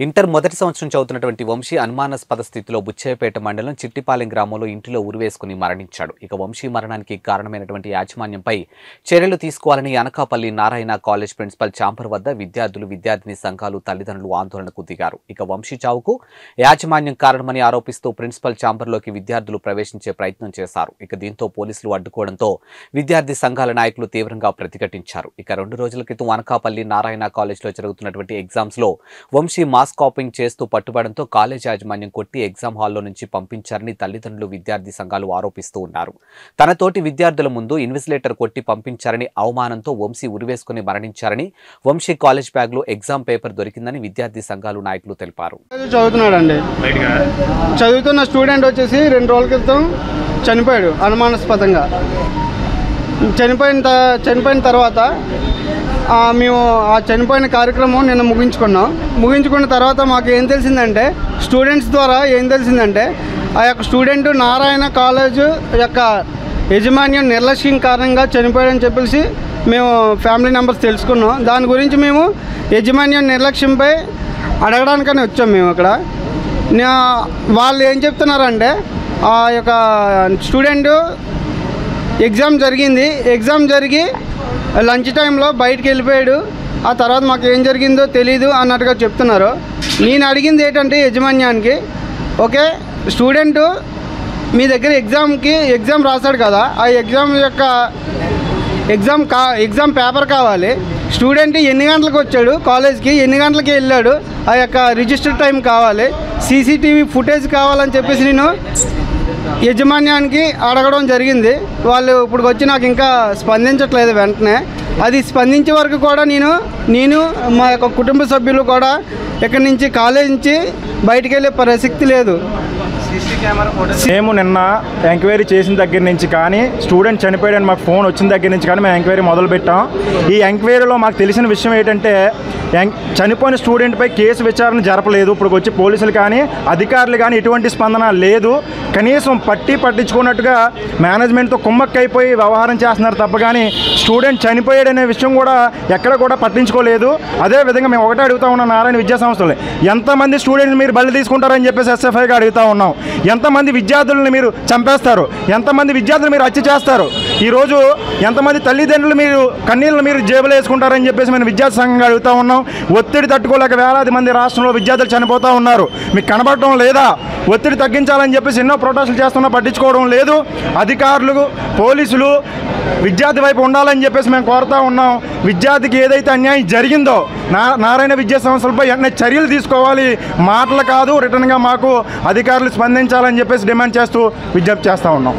Inter మొదటి సంవత్సరం చదువుతున్నటువంటి వంశీ అనుమానాస్పద స్థితిలో బుచ్చేపేట మండలం చిట్టిపాలెం గ్రామంలో ఇంటిలో ఉరివేసుకుని మరణించాడు. ఇక వంశీ మరణానికి కారణమైనటువంటి యాజమాన్యంపై చర్యలు తీసుకోవాలని Anakapalli Narayana college principal chamber వద్ద విద్యార్థులు, విద్యార్థిని సంఘాలు, తల్లిదండ్రులు ఆందోళనకు దిగారు. ఇక వంశీ చావుకు యాజమాన్యం కారణమని ఆరోపిస్తూ ప్రిన్సిపల్ చాంబర్లోకి విద్యార్థులు ప్రవేశించే ప్రయత్నం చేశారు. ఇక దీంతో పోలీసులు అడ్డుకోవడంతో విద్యార్థి సంఘాల నాయకులు తీవ్రంగా ప్రతిఘటించారు. ఇక 2 రోజుల క్రితం అనకాపల్లి నారాయణ కాలేజ్లో జరుగుతున్నటువంటి ఎగ్జామ్స్ లో వంశీ కాపింగ్ చేస్తూ పట్టుబడంతో కాలేజ్ యాజమాన్యం కొట్టి ఎగ్జామ్ హాల్లో నుంచి పంపించారని తల్లిదండ్రులు, విద్యార్థి సంఘాలు ఆరోపిస్తూ ఉన్నారు. తనతోటి విద్యార్థుల ముందు ఇన్విజిలేటర్ కొట్టి పంపించారని అవమానంతో వంశీ ఉరివేసుకుని మరణించారని, వంశీ కాలేజ్ బ్యాగ్ లో ఎగ్జామ్ పేపర్ దొరికిందని విద్యార్థి సంఘాలు నాయకులు తెలిపారు. చదువుతున్న స్టూడెంట్ వచ్చేసి 2 రోజుల క్రితం చనిపోయాడు అనుమానాస్పదంగా. చనిపోయిన తర్వాత మేము ఆ చనిపోయిన కార్యక్రమం నిన్న ముగించుకున్న తర్వాత మాకు ఏం తెలిసిందంటే, స్టూడెంట్స్ ద్వారా ఏం తెలిసిందంటే, ఆ యొక్క స్టూడెంట్ నారాయణ కాలేజు యొక్క యాజమాన్యం నిర్లక్ష్యం కారణంగా చనిపోయాడని చెప్పేసి మేము ఫ్యామిలీ మెంబర్స్ తెలుసుకున్నాం. దాని గురించి మేము యాజమాన్యం నిర్లక్ష్యంపై అడగడానికని వచ్చాం. మేము అక్కడ వాళ్ళు ఏం చెప్తున్నారంటే, ఆ యొక్క స్టూడెంట్ ఎగ్జామ్ జరిగి లంచ్ టైంలో బయటికి వెళ్ళిపోయాడు. ఆ తర్వాత మాకు ఏం జరిగిందో తెలీదు అన్నట్టుగా చెప్తున్నారు. నేను అడిగింది ఏంటంటే యాజమాన్యానికి, ఓకే స్టూడెంట్ మీ దగ్గర ఎగ్జామ్ రాశాడు కదా, ఆ ఎగ్జామ్ పేపర్ కావాలి. స్టూడెంట్ ఎన్ని గంటలకు వచ్చాడు కాలేజ్కి, ఎన్ని గంటలకి వెళ్ళాడు, ఆ యొక్క రిజిస్టర్ టైం కావాలి, సీసీటీవీ ఫుటేజ్ కావాలని చెప్పేసి నేను యాజమాన్యానికి అడగడం జరిగింది. వాళ్ళు ఇప్పుడు వచ్చి నాకు ఇంకా స్పందించట్లేదు. వెంటనే అది స్పందించే వరకు కూడా నేను మా యొక్క కుటుంబ సభ్యులు కూడా ఇక్కడి నుంచి కాలేజ్ నుంచి బయటికి వెళ్ళే ప్రసక్తి లేదు. మేము నిన్న ఎంక్వైరీ చేసిన దగ్గర నుంచి కానీ, స్టూడెంట్ చనిపోయాడని మాకు ఫోన్ వచ్చిన దగ్గర నుంచి కానీ మేము ఎంక్వైరీ మొదలుపెట్టాం. ఈ ఎంక్వైరీలో మాకు తెలిసిన విషయం ఏంటంటే, చనిపోయిన స్టూడెంట్పై కేసు విచారణ జరపలేదు. ఇప్పుడు వచ్చి పోలీసులు కానీ, అధికారులు కానీ ఎటువంటి స్పందన లేదు. కనీసం పట్టించుకున్నట్టుగా మేనేజ్మెంట్తో కుమ్మక్కైపోయి వ్యవహారం చేస్తున్నారు తప్ప కానీ స్టూడెంట్ చనిపోయాడనే విషయం కూడా ఎక్కడ కూడా పట్టించుకోలేదు. అదేవిధంగా మేము ఒకటే అడుగుతూ ఉన్నాం, నారాయణ విద్యా సంస్థలు ఎంతమంది స్టూడెంట్స్ మీరు బలి తీసుకుంటారని చెప్పేసి ఎస్ఎఫ్ఐగా అడుగుతూ ఉన్నాం. ఎంతమంది విద్యార్థులను మీరు చంపేస్తారు, ఎంతమంది విద్యార్థులు మీరు హత్య చేస్తారు, ఈరోజు ఎంతమంది తల్లిదండ్రులు మీరు కన్నీళ్ళు మీరు జేబులో వేసుకుంటారని చెప్పేసి మేము విద్యార్థి సంఘంగా అడుగుతూ ఉన్నాం. ఒత్తిడి తట్టుకోలేక వేలాది మంది రాష్ట్రంలో విద్యార్థులు చనిపోతూ ఉన్నారు. మీకు కనబడటం లేదా? ఒత్తిడి తగ్గించాలని చెప్పేసి ఎన్నో ప్రొటెస్టులు చేస్తున్నా పట్టించుకోవడం లేదు. అధికారులు, పోలీసులు విద్యార్థి వైపు ఉండాలని చెప్పేసి మేము కోరుతూ ఉన్నాం. విద్యార్థికి ఏదైతే అన్యాయం జరిగిందో నారాయణ విద్యా సంస్థలపై వెంటనే చర్యలు తీసుకోవాలి. మాటలు కాదు, రిటర్న్గా మాకు అధికారులు స్పందించాలని చెప్పేసి డిమాండ్ చేస్తూ విజ్ఞప్తి చేస్తూ ఉన్నాం.